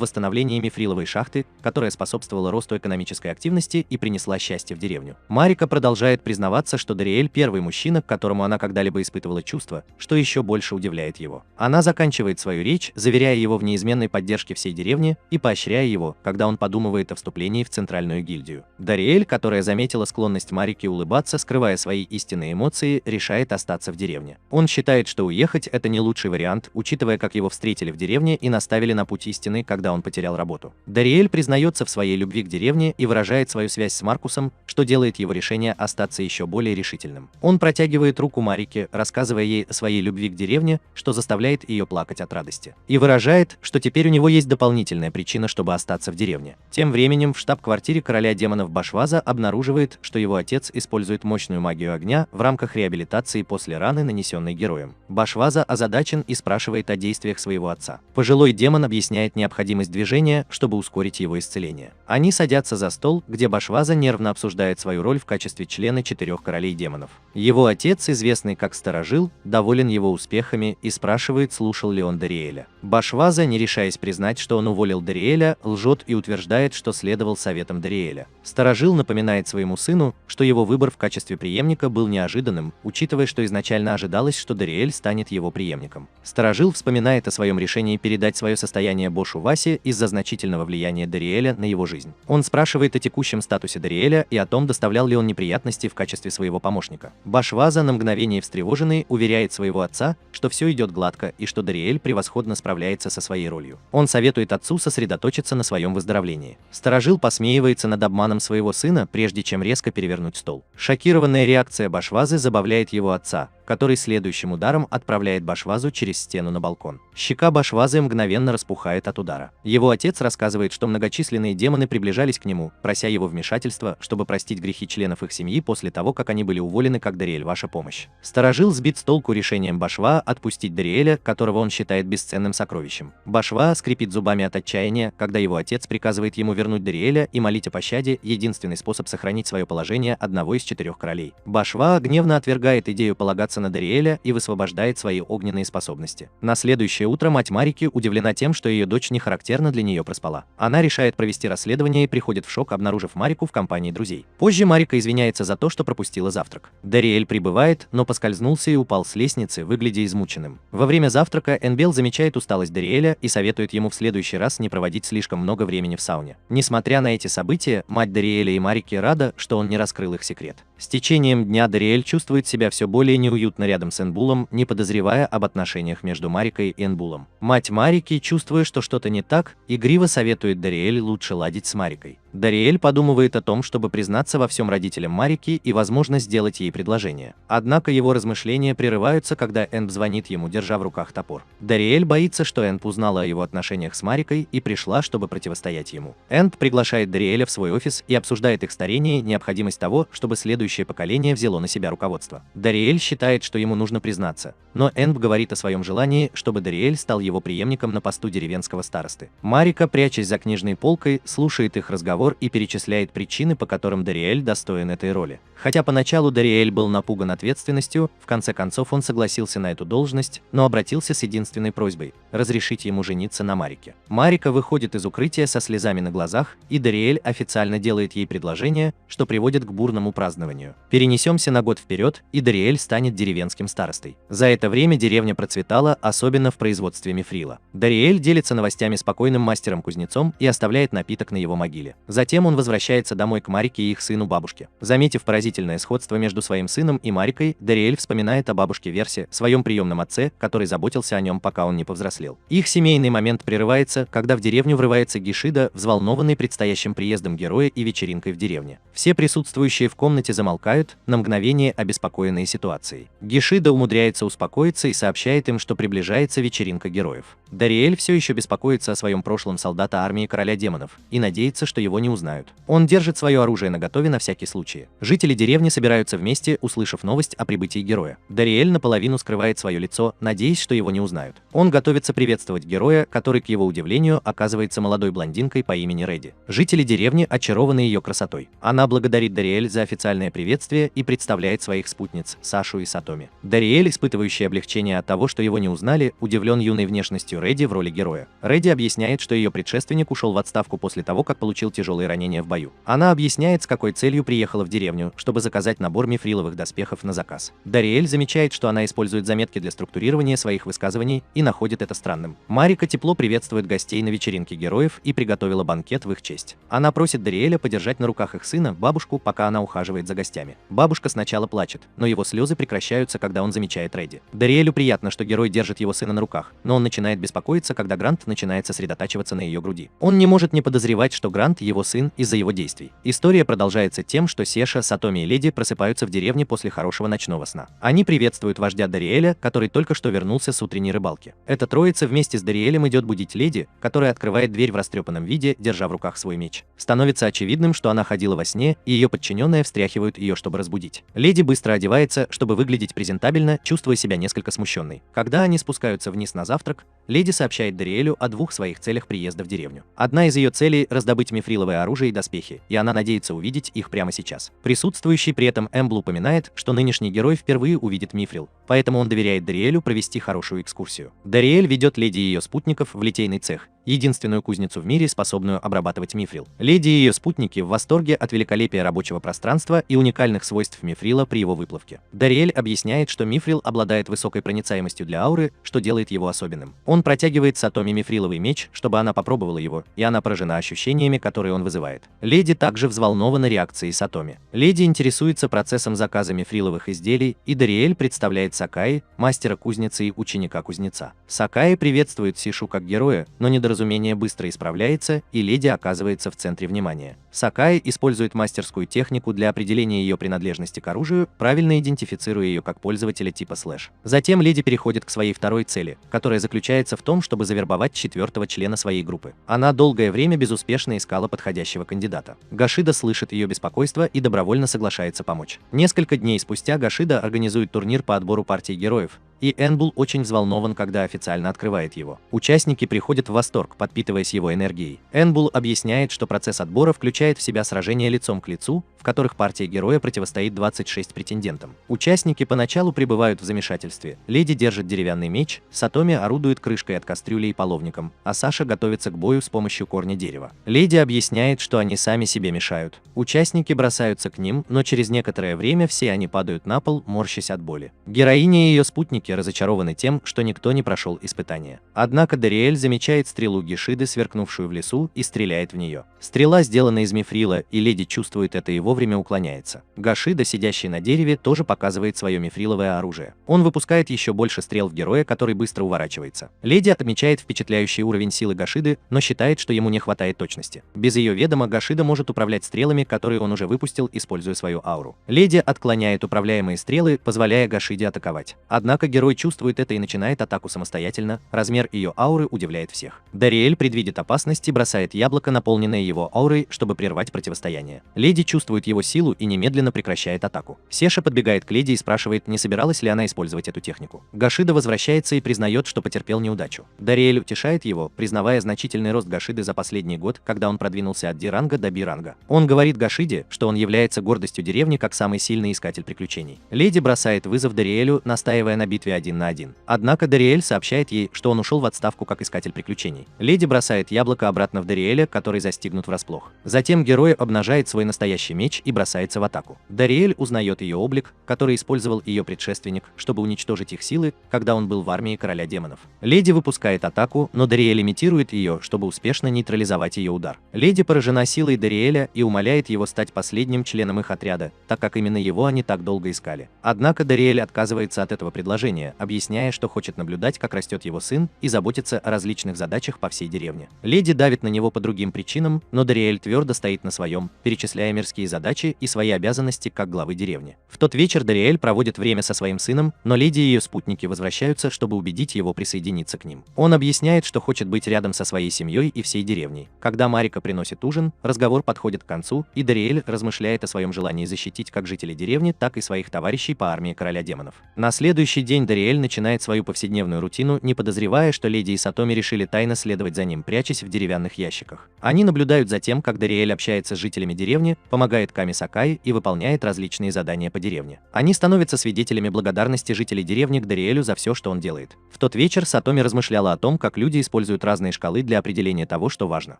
восстановлении мифриловой шахты, которая способствовала росту экономической активности и принесла счастье в деревню. Марика продолжает признаваться, что Дариэль – первый мужчина, к которому она когда-либо испытывала чувства, что еще больше удивляет его. Она заканчивает свою речь, заверяя его в неизменной поддержке всей деревни и поощряя его, когда он подумывает о вступлении в Центральную гильдию. Дариэль, которая заметила склонность Марики улыбаться, скрывая свои истинные эмоции, решает остаться в деревне. Он считает, что уехать – это не лучший вариант, учитывая, как его встретили в деревне и наставили на путь истины, когда он потерял работу. Дариэль признается в своей любви к деревне и выражает свою связь с Маркусом, что делает его решение остаться еще более решительным. Он протягивает руку Марике, рассказывая ей о своей любви к деревне, что заставляет ее плакать от радости. И выражает, что теперь у него есть дополнительная причина, чтобы остаться в деревне. Тем временем в штаб-квартире короля демонов Башваза обнаруживает, что его отец использует мощную магию огня в рамках реабилитации после раны, нанесенной героем. Башваза озадачен и спрашивает о действиях своего отца. Пожилой демон объясняет необходимость движения, чтобы ускорить его исцеление. Они садятся за стол, где Башваза нервно обсуждает свою роль в качестве члена 4 королей демонов. Его отец, известный как Старожил, доволен его успехами и спрашивает, слушал ли он Дариэля. Башваза, не решаясь признать, что он уволил Дариэля, лжет и утверждает, что следовал советам Дариэля. Старожил напоминает своему сыну, что его выбор в качестве преемника был неожиданным, учитывая, что изначально ожидалось, что Дариэль станет его преемником. Старожил вспоминает о своем решении передать свое состояние Бошу Васе из-за значительного влияния Дариэля на его жизнь. Он спрашивает о текущем статусе Дариэля и о том, доставлял ли он неприятности в качестве своего помощника. Башваза, на мгновение встревоженный, уверяет своего отца, что все идет гладко и что Дариэль превосходно справляется со своей ролью. Он советует отцу сосредоточиться на своем выздоровлении. Старожил посмеивается над обманом своего сына, прежде чем резко перевернуть стол. Шокированная реакция Башвазы забавляет его отца, который следующим ударом отправляет Башвазу через стену на балкон. Щека Башвазы мгновенно распухает от удара. Его отец рассказывает, что многочисленные демоны приближались к нему, прося его вмешательства, чтобы простить грехи членов их семьи после того, как они были уволены как Дариэль, ваша помощь. Старожил сбит с толку решением Башва отпустить Дариэля, которого он считает бесценным сокровищем. Башва скрипит зубами от отчаяния, когда его отец приказывает ему вернуть Дариэля и молить о пощаде, единственный способ сохранить свое положение одного из 4 королей. Башва гневно отвергает идею полагаться на Дариэля и высвобождает свои огненные способности. На следующее утро мать Марики удивлена тем, что ее дочь не характерно для нее проспала. Она решает провести расследование и приходит в шок, обнаружив Марику в компании друзей. Позже Марика извиняется за то, что пропустила завтрак. Дариэль прибывает, но поскользнулся и упал с лестницы, выглядя измученным. Во время завтрака Энбел замечает усталость Дариэля и советует ему в следующий раз не проводить слишком много времени в сауне. Несмотря на эти события, мать Дариэля и Марики рада, что он не раскрыл их секрет. С течением дня Дариэль чувствует себя все более неуютно рядом с Энбулом, не подозревая об отношениях между Марикой и Энбулом. Мать Марики, чувствуя, что что-то не так, игриво советует Дариэль лучше ладить с Марикой. Дариэль подумывает о том, чтобы признаться во всем родителям Марики и, возможно, сделать ей предложение. Однако его размышления прерываются, когда Энб звонит ему, держа в руках топор. Дариэль боится, что Энб узнала о его отношениях с Марикой и пришла, чтобы противостоять ему. Энб приглашает Дариэля в свой офис и обсуждает их старение и необходимость того, чтобы следующее поколение взяло на себя руководство. Дариэль считает, что ему нужно признаться, но Энб говорит о своем желании, чтобы Дариэль стал его преемником на посту деревенского старосты. Марика, прячась за книжной полкой, слушает их разговор и перечисляет причины, по которым Дариэль достоин этой роли. Хотя поначалу Дариэль был напуган ответственностью, в конце концов он согласился на эту должность, но обратился с единственной просьбой – разрешить ему жениться на Марике. Марика выходит из укрытия со слезами на глазах, и Дариэль официально делает ей предложение, что приводит к бурному празднованию. Перенесемся на год вперед, и Дариэль станет деревенским старостой. За это время деревня процветала, особенно в производстве мифрила. Дариэль делится новостями с покойным мастером-кузнецом и оставляет напиток на его могиле. Затем он возвращается домой к Марике и их сыну-бабушке. Заметив поразительное сходство между своим сыном и Марикой, Дариэль вспоминает о бабушке Версе, своем приемном отце, который заботился о нем, пока он не повзрослел. Их семейный момент прерывается, когда в деревню врывается Гишида, взволнованный предстоящим приездом героя и вечеринкой в деревне. Все присутствующие в комнате замолчали замолкают, на мгновение обеспокоенные ситуацией. Гишида умудряется успокоиться и сообщает им, что приближается вечеринка героев. Дариэль все еще беспокоится о своем прошлом солдата армии короля демонов и надеется, что его не узнают. Он держит свое оружие наготове на всякий случай. Жители деревни собираются вместе, услышав новость о прибытии героя. Дариэль наполовину скрывает свое лицо, надеясь, что его не узнают. Он готовится приветствовать героя, который, к его удивлению, оказывается молодой блондинкой по имени Редди. Жители деревни очарованы ее красотой. Она благодарит Дариэль за официальное приветствие и представляет своих спутниц Сашу и Сатоми. Дариэль, испытывающий облегчение от того, что его не узнали, удивлен юной внешностью Редди в роли героя. Редди объясняет, что ее предшественник ушел в отставку после того, как получил тяжелые ранения в бою. Она объясняет, с какой целью приехала в деревню, чтобы заказать набор мифриловых доспехов на заказ. Дариэль замечает, что она использует заметки для структурирования своих высказываний и находит это странным. Марика тепло приветствует гостей на вечеринке героев и приготовила банкет в их честь. Она просит Дариэля подержать на руках их сына, бабушку, пока она ухаживает за гостями. Бабушка сначала плачет, но его слезы прекращаются, когда он замечает Редди. Дариэлю приятно, что герой держит его сына на руках, но он начинает беспокоиться, когда Грант начинает сосредотачиваться на ее груди. Он не может не подозревать, что Грант его сын из-за его действий. История продолжается тем, что Сеша, Сатоми и Леди просыпаются в деревне после хорошего ночного сна. Они приветствуют вождя Дариэля, который только что вернулся с утренней рыбалки. Эта троица вместе с Дариэлем идет будить Леди, которая открывает дверь в растрепанном виде, держа в руках свой меч. Становится очевидным, что она ходила во сне, и ее подчиненные встряхивают ее, чтобы разбудить. Леди быстро одевается, чтобы выглядеть презентабельно, чувствуя себя несколько смущенной. Когда они спускаются вниз на завтрак, Леди сообщает Дариэлю о двух своих целях приезда в деревню. Одна из ее целей – раздобыть мифриловое оружие и доспехи, и она надеется увидеть их прямо сейчас. Присутствующий при этом Эмбл упоминает, что нынешний герой впервые увидит мифрил, поэтому он доверяет Дариэлю провести хорошую экскурсию. Дариэль ведет Леди и ее спутников в литейный цех, единственную кузницу в мире, способную обрабатывать мифрил. Леди и ее спутники в восторге от великолепия рабочего пространства и уникальных свойств мифрила при его выплавке. Дариэль объясняет, что мифрил обладает высокой проницаемостью для ауры, что делает его особенным. Он протягивает Сатоми мифриловый меч, чтобы она попробовала его, и она поражена ощущениями, которые он вызывает. Леди также взволнована реакцией Сатоми. Леди интересуется процессом заказа мифриловых изделий, и Дариэль представляет Сакаи, мастера кузницы и ученика кузнеца. Сакаи приветствует Сишу как героя, но недоразумение быстро исправляется, и Леди оказывается в центре внимания. Сакаи использует мастерскую технику для определения ее принадлежности к оружию, правильно идентифицируя ее как пользователя типа слэш. Затем Леди переходит к своей второй цели, которая заключается в том, чтобы завербовать четвертого члена своей группы. Она долгое время безуспешно искала подходящего кандидата. Гашида слышит ее беспокойство и добровольно соглашается помочь. Несколько дней спустя Гашида организует турнир по отбору партий героев, и Энбул очень взволнован, когда официально открывает его. Участники приходят в восторг, подпитываясь его энергией. Энбул объясняет, что процесс отбора включает в себя сражения лицом к лицу, в которых партия героя противостоит 26 претендентам. Участники поначалу пребывают в замешательстве. Леди держит деревянный меч, Сатоми орудует крышкой от кастрюли и половником, а Саша готовится к бою с помощью корня дерева. Леди объясняет, что они сами себе мешают. Участники бросаются к ним, но через некоторое время все они падают на пол, морщась от боли. Героиня и ее спутники разочарованы тем, что никто не прошел испытания. Однако Дариэль замечает стрелу Гишиды, сверкнувшую в лесу, и стреляет в нее. Стрела сделана из мифрила, и Леди чувствует это и вовремя уклоняется. Гашида, сидящий на дереве, тоже показывает свое мифриловое оружие. Он выпускает еще больше стрел в героя, который быстро уворачивается. Леди отмечает впечатляющий уровень силы Гашиды, но считает, что ему не хватает точности. Без ее ведома Гашида может управлять стрелами, которые он уже выпустил, используя свою ауру. Леди отклоняет управляемые стрелы, позволяя Гашиде атаковать. Однако герой чувствует это и начинает атаку самостоятельно. Размер ее ауры удивляет всех. Дариэль предвидит опасность и бросает яблоко, наполненное его аурой, чтобы прервать противостояние. Леди чувствует его силу и немедленно прекращает атаку. Сеша подбегает к Леди и спрашивает, не собиралась ли она использовать эту технику. Гашида возвращается и признает, что потерпел неудачу. Дариэль утешает его, признавая значительный рост Гашиды за последний год, когда он продвинулся от D-ранга до B-ранга. Он говорит Гашиде, что он является гордостью деревни как самый сильный искатель приключений. Леди бросает вызов Дариэлю, настаивая на битве 1 на 1. Однако Дариэль сообщает ей, что он ушел в отставку как искатель приключений. Леди бросает яблоко обратно в Дариэля, который застигнут врасплох. Затем герой обнажает свой настоящий меч и бросается в атаку. Дариэль узнает ее облик, который использовал ее предшественник, чтобы уничтожить их силы, когда он был в армии короля демонов. Леди выпускает атаку, но Дариэль имитирует ее, чтобы успешно нейтрализовать ее удар. Леди поражена силой Дариэля и умоляет его стать последним членом их отряда, так как именно его они так долго искали. Однако Дариэль отказывается от этого предложения, желание, объясняя, что хочет наблюдать, как растет его сын, и заботиться о различных задачах по всей деревне. Леди давит на него по другим причинам, но Дариэль твердо стоит на своем, перечисляя мирские задачи и свои обязанности как главы деревни. В тот вечер Дариэль проводит время со своим сыном, но леди и ее спутники возвращаются, чтобы убедить его присоединиться к ним. Он объясняет, что хочет быть рядом со своей семьей и всей деревней. Когда Марика приносит ужин, разговор подходит к концу, и Дариэль размышляет о своем желании защитить как жителей деревни, так и своих товарищей по армии короля демонов. На следующий день Дариэль начинает свою повседневную рутину, не подозревая, что леди и Сатоми решили тайно следовать за ним, прячась в деревянных ящиках. Они наблюдают за тем, как Дариэль общается с жителями деревни, помогает Ками Сакаи и выполняет различные задания по деревне. Они становятся свидетелями благодарности жителей деревни к Дариэлю за все, что он делает. В тот вечер Сатоми размышляла о том, как люди используют разные шкалы для определения того, что важно.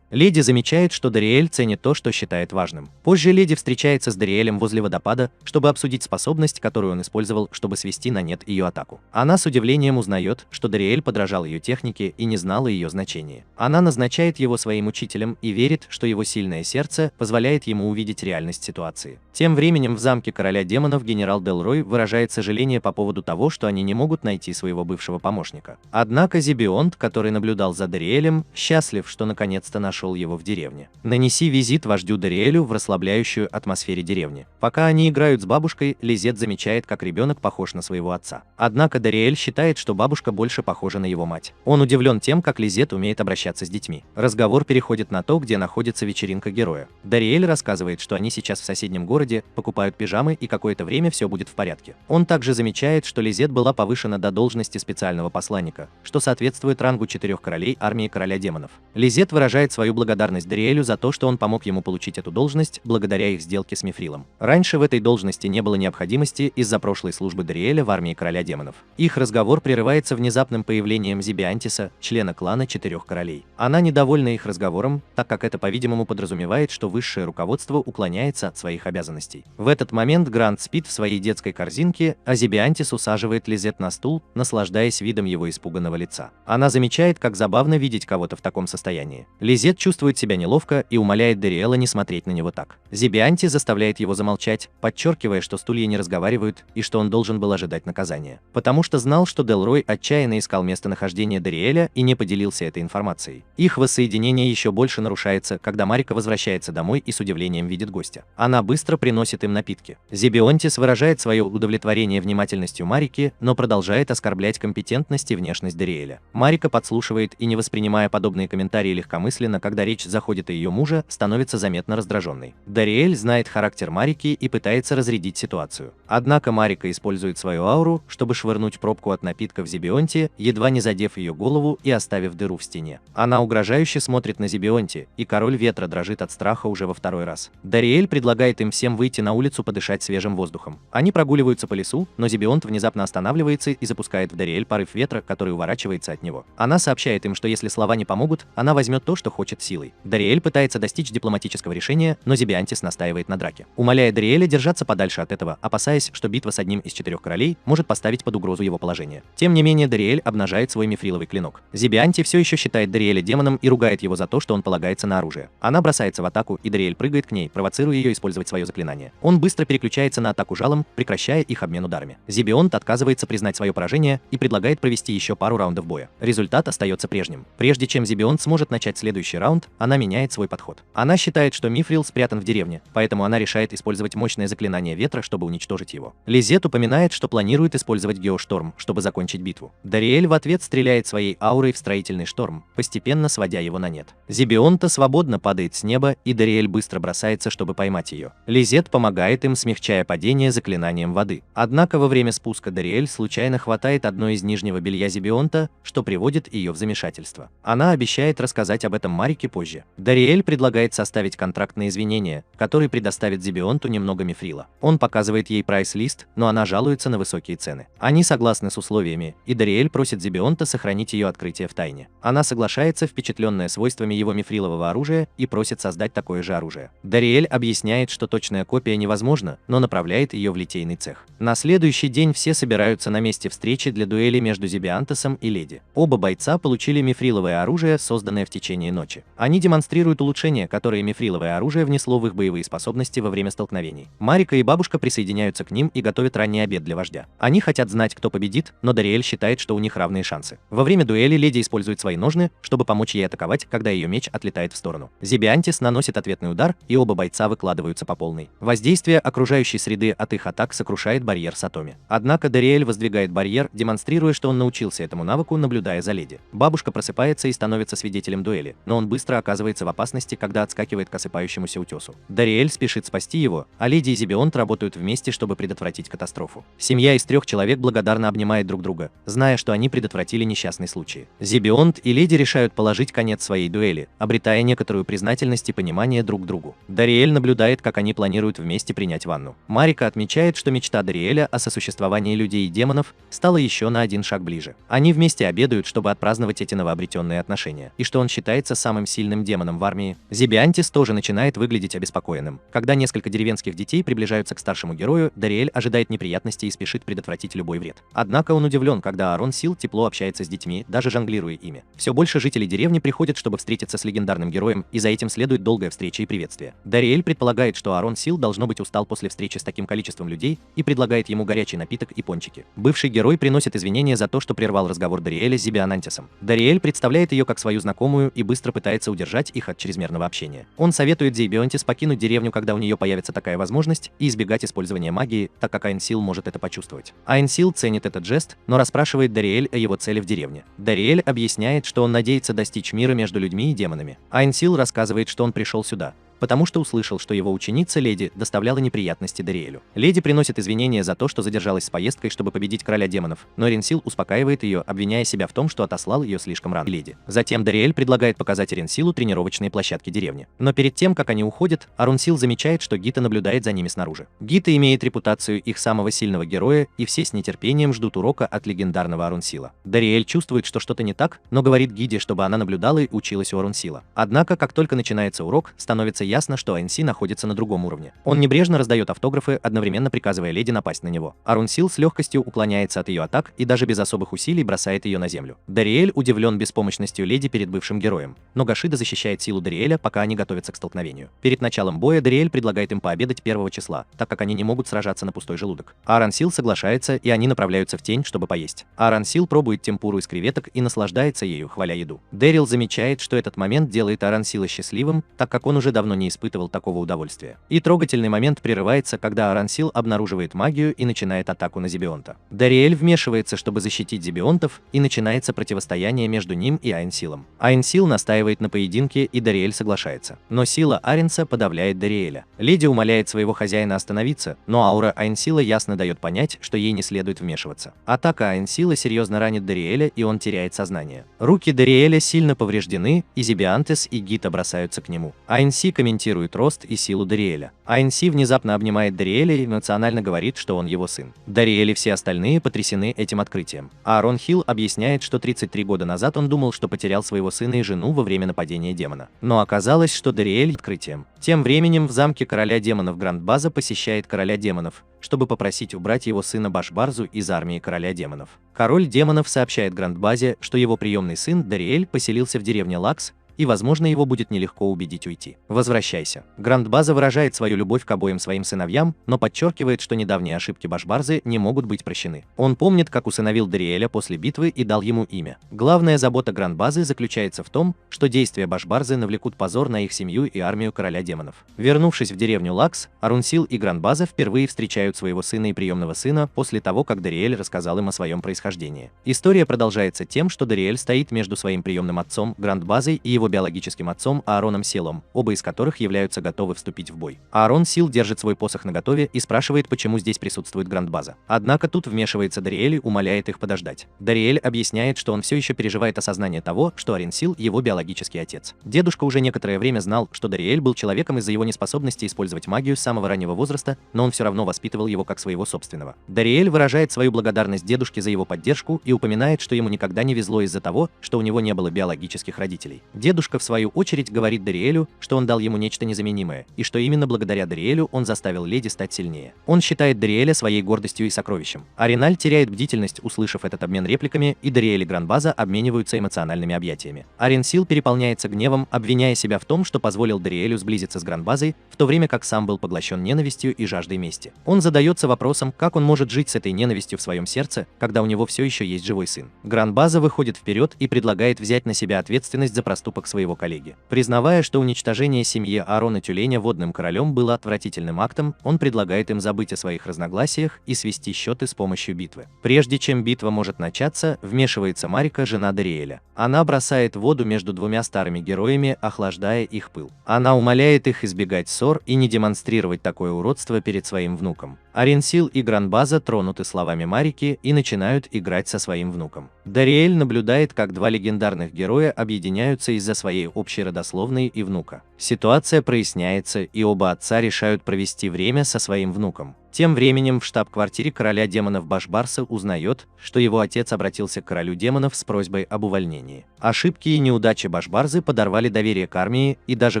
Леди замечает, что Дариэль ценит то, что считает важным. Позже леди встречается с Дариэлем возле водопада, чтобы обсудить способность, которую он использовал, чтобы свести на нет ее атаку. Она с удивлением узнает, что Дариэль подражал ее технике и не знала ее значения. Она назначает его своим учителем и верит, что его сильное сердце позволяет ему увидеть реальность ситуации. Тем временем в замке короля демонов генерал Делрой выражает сожаление по поводу того, что они не могут найти своего бывшего помощника. Однако Зебионт, который наблюдал за Дариэлем, счастлив, что наконец-то нашел его в деревне. Нанеси визит вождю Дариэлю в расслабляющую атмосфере деревни. Пока они играют с бабушкой, Лизет замечает, как ребенок похож на своего отца. Однако Дариэль считает, что бабушка больше похожа на его мать. Он удивлен тем, как Лизет умеет обращаться с детьми. Разговор переходит на то, где находится вечеринка героя. Дариэль рассказывает, что они сейчас в соседнем городе, покупают пижамы и какое-то время все будет в порядке. Он также замечает, что Лизет была повышена до должности специального посланника, что соответствует рангу 4 королей армии короля демонов. Лизет выражает свою благодарность Дариэлю за то, что он помог ему получить эту должность благодаря их сделке с Мифрилом. Раньше в этой должности не было необходимости из-за прошлой службы Дариэля в армии короля демонов. Их разговор прерывается внезапным появлением Зебиантиса, члена клана 4 королей. Она недовольна их разговором, так как это, по-видимому, подразумевает, что высшее руководство уклоняется от своих обязанностей. В этот момент Грант спит в своей детской корзинке, а Зебиантис усаживает Лизет на стул, наслаждаясь видом его испуганного лица. Она замечает, как забавно видеть кого-то в таком состоянии. Лизет чувствует себя неловко и умоляет Дариэла не смотреть на него так. Зебиантис заставляет его замолчать, подчеркивая, что стулья не разговаривают и что он должен был ожидать наказания. Потому что знал, что Делрой отчаянно искал местонахождение Дариэля и не поделился этой информацией. Их воссоединение еще больше нарушается, когда Марика возвращается домой и с удивлением видит гостя. Она быстро приносит им напитки. Зебионтис выражает свое удовлетворение внимательностью Марики, но продолжает оскорблять компетентность и внешность Дариэля. Марика подслушивает и, не воспринимая подобные комментарии легкомысленно, когда речь заходит о ее муже, становится заметно раздраженной. Дариэль знает характер Марики и пытается разрядить ситуацию. Однако Марика использует свою ауру, чтобы швырнуть пробку от напитка в Зебионте, едва не задев ее голову и оставив дыру в стене. Она угрожающе смотрит на Зебионте, и король ветра дрожит от страха уже во второй раз. Дариэль предлагает им всем выйти на улицу подышать свежим воздухом. Они прогуливаются по лесу, но Зебионт внезапно останавливается и запускает в Дариэль порыв ветра, который уворачивается от него. Она сообщает им, что если слова не помогут, она возьмет то, что хочет силой. Дариэль пытается достичь дипломатического решения, но Зебиантис настаивает на драке, умоляя Дариэля держаться подальше от этого, опасаясь, что битва с одним из 4 королей может поставить под угрозу его положение. Тем не менее, Дариэль обнажает свой мифриловый клинок. Зебианти все еще считает Дариэля демоном и ругает его за то, что он полагается на оружие. Она бросается в атаку, и Дариэль прыгает к ней, провоцируя ее использовать свое заклинание. Он быстро переключается на атаку жалом, прекращая их обмен ударами. Зебионт отказывается признать свое поражение и предлагает провести еще пару раундов боя. Результат остается прежним. Прежде чем Зебионт сможет начать следующий раунд, она меняет свой подход. Она считает, что Мифрил спрятан в деревне, поэтому она решает использовать мощное заклинание ветра, чтобы уничтожить его. Лизет упоминает, что планирует использовать геошторм, чтобы закончить битву. Дариэль в ответ стреляет своей аурой в строительный шторм, постепенно сводя его на нет. Зебионта свободно падает с неба, и Дариэль быстро бросается, чтобы поймать ее. Лизет помогает им, смягчая падение заклинанием воды. Однако во время спуска Дариэль случайно хватает одно из нижнего белья Зебионта, что приводит ее в замешательство. Она обещает рассказать об этом Марике позже. Дариэль предлагает составить контракт на извинения, который предоставит Зебионту немного мифрила. Он показывает ей прайс-лист, но она жалуется на высокие цены. Они согласны с условиями, и Дариэль просит Зебионта сохранить ее открытие в тайне. Она соглашается, впечатленная свойствами его мифрила мифрилового оружия и просит создать такое же оружие. Дариэль объясняет, что точная копия невозможна, но направляет ее в литейный цех. На следующий день все собираются на месте встречи для дуэли между Зебиантесом и Леди. Оба бойца получили мифриловое оружие, созданное в течение ночи. Они демонстрируют улучшения, которые мифриловое оружие внесло в их боевые способности во время столкновений. Марика и бабушка присоединяются к ним и готовят ранний обед для вождя. Они хотят знать, кто победит, но Дариэль считает, что у них равные шансы. Во время дуэли Леди использует свои ножны, чтобы помочь ей атаковать, когда ее меч отлетает в сторону. Зебиантес наносит ответный удар, и оба бойца выкладываются по полной. Воздействие окружающей среды от их атак сокрушает барьер Сатоми. Однако Дариэль воздвигает барьер, демонстрируя, что он научился этому навыку, наблюдая за Леди. Бабушка просыпается и становится свидетелем дуэли, но он быстро оказывается в опасности, когда отскакивает к осыпающемуся утесу. Дариэль спешит спасти его, а Леди и Зебионт работают вместе, чтобы предотвратить катастрофу. Семья из 3 человек благодарно обнимает друг друга, зная, что они предотвратили несчастный случай. Зебионт и Леди решают положить конец своей дуэли, обретая некоторую признательность и понимание друг к другу. Дариэль наблюдает, как они планируют вместе принять ванну. Марика отмечает, что мечта Дариэля о сосуществовании людей и демонов стала еще на один шаг ближе. Они вместе обедают, чтобы отпраздновать эти новообретенные отношения, и что он считается самым сильным демоном в армии. Зебиантес тоже начинает выглядеть обеспокоенным. Когда несколько деревенских детей приближаются к старшему герою, Дариэль ожидает неприятностей и спешит предотвратить любой вред. Однако он удивлен, когда Аарон Сил тепло общается с детьми, даже жонглируя ими. Все больше жителей деревни приходят, чтобы встретиться с легендарным героем, и за этим следует долгая встреча и приветствие. Дариэль предполагает, что Аарон Сил должно быть устал после встречи с таким количеством людей и предлагает ему горячий напиток и пончики. Бывший герой приносит извинения за то, что прервал разговор Дариэля с Зебианантисом. Дариэль представляет ее как свою знакомую и быстро пытается удержать их от чрезмерного общения. Он советует Зебионтис покинуть деревню, когда у нее появится такая возможность, и избегать использования магии, так как Айнсил может это почувствовать. Айнсил ценит этот жест, но расспрашивает Дариэль о его цели в деревне. Дариэль объясняет, что он надеется достичь мира между людьми и демонами. Айнсил рассказывает, что он пришел сюда, потому что услышал, что его ученица Леди доставляла неприятности Дариэлю. Леди приносит извинения за то, что задержалась с поездкой, чтобы победить короля демонов, но Эренсил успокаивает ее, обвиняя себя в том, что отослал ее слишком рано. Леди. Затем Дариэль предлагает показать Эренсилу тренировочные площадки деревни. Но перед тем, как они уходят, Арунсил замечает, что Гита наблюдает за ними снаружи. Гита имеет репутацию их самого сильного героя, и все с нетерпением ждут урока от легендарного Арунсила. Дариэль чувствует, что что-то не так, но говорит Гиде, чтобы она наблюдала и училась у Арунсила. Однако, как только начинается урок, становится ясно, что Айнси находится на другом уровне. Он небрежно раздает автографы, одновременно приказывая Леди напасть на него. Арунсил с легкостью уклоняется от ее атак и даже без особых усилий бросает ее на землю. Дариэль удивлен беспомощностью Леди перед бывшим героем, но Гашида защищает силу Дариэля, пока они готовятся к столкновению. Перед началом боя Дариэль предлагает им пообедать 1 числа, так как они не могут сражаться на пустой желудок. Арансил соглашается, и они направляются в тень, чтобы поесть. Арансил пробует темпуру из креветок и наслаждается ею, хваля еду. Дэрил замечает, что этот момент делает Арансила счастливым, так как он уже давно не испытывал такого удовольствия. И трогательный момент прерывается, когда Арансил обнаруживает магию и начинает атаку на Зебионта. Дариэль вмешивается, чтобы защитить Зебионтов, и начинается противостояние между ним и Айнсилом. Айнсил настаивает на поединке, и Дариэль соглашается. Но сила Аренса подавляет Дариэля. Леди умоляет своего хозяина остановиться, но аура Айнсила ясно дает понять, что ей не следует вмешиваться. Атака Айнсила серьезно ранит Дариэля, и он теряет сознание. Руки Дариэля сильно повреждены, и Зебиантес и Гита бросаются к нему. Айнси комментирует рост и силу Дариэля. Айнси внезапно обнимает Дариэля и эмоционально говорит, что он его сын. Дариэль и все остальные потрясены этим открытием. Аарон Хилл объясняет, что 33 года назад он думал, что потерял своего сына и жену во время нападения демона. Но оказалось, что Дариэль открытием. Тем временем в замке короля демонов Грандбаза посещает короля демонов, чтобы попросить убрать его сына Башбарзу из армии короля демонов. Король демонов сообщает Грандбазе, что его приемный сын Дариэль поселился в деревне Лакс, и, возможно, его будет нелегко убедить уйти. «Возвращайся». Грандбаза выражает свою любовь к обоим своим сыновьям, но подчеркивает, что недавние ошибки Башбарзы не могут быть прощены. Он помнит, как усыновил Дариэля после битвы и дал ему имя. Главная забота Грандбазы заключается в том, что действия Башбарзы навлекут позор на их семью и армию короля демонов. Вернувшись в деревню Лакс, Арунсил и Грандбаза впервые встречают своего сына и приемного сына после того, как Дариэль рассказал им о своем происхождении. История продолжается тем, что Дариэль стоит между своим приемным отцом Грандбазой и его биологическим отцом Аароном Силом, оба из которых являются готовы вступить в бой. Аарон Сил держит свой посох наготове и спрашивает, почему здесь присутствует Грандбаза. Однако тут вмешивается Дариэль и умоляет их подождать. Дариэль объясняет, что он все еще переживает осознание того, что Аарон Сил его биологический отец. Дедушка уже некоторое время знал, что Дариэль был человеком из-за его неспособности использовать магию с самого раннего возраста, но он все равно воспитывал его как своего собственного. Дариэль выражает свою благодарность дедушке за его поддержку и упоминает, что ему никогда не везло из-за того, что у него не было биологических родителей. Дедушка Дедушка, в свою очередь, говорит Дариэлю, что он дал ему нечто незаменимое, и что именно благодаря Дариэлю он заставил леди стать сильнее. Он считает Дариэля своей гордостью и сокровищем. Ареналь теряет бдительность, услышав этот обмен репликами, и Дариэль и Гран-База обмениваются эмоциональными объятиями. Аренсил переполняется гневом, обвиняя себя в том, что позволил Дариэлю сблизиться с Гран-Базой, в то время как сам был поглощен ненавистью и жаждой мести. Он задается вопросом, как он может жить с этой ненавистью в своем сердце, когда у него все еще есть живой сын. Гран-База выходит вперед и предлагает взять на себя ответственность за проступок своего коллеги. Признавая, что уничтожение семьи Аарона Тюленя водным королем было отвратительным актом, он предлагает им забыть о своих разногласиях и свести счеты с помощью битвы. Прежде чем битва может начаться, вмешивается Марика, жена Дариэля. Она бросает воду между двумя старыми героями, охлаждая их пыл. Она умоляет их избегать ссор и не демонстрировать такое уродство перед своим внуком. Аренсил и Гран-База тронуты словами Марики и начинают играть со своим внуком. Дариэль наблюдает, как два легендарных героя объединяются из-за своей общей родословной и внука. Ситуация проясняется, и оба отца решают провести время со своим внуком. Тем временем в штаб-квартире короля демонов Башбарса узнает, что его отец обратился к королю демонов с просьбой об увольнении. Ошибки и неудачи Башбарзы подорвали доверие к армии, и даже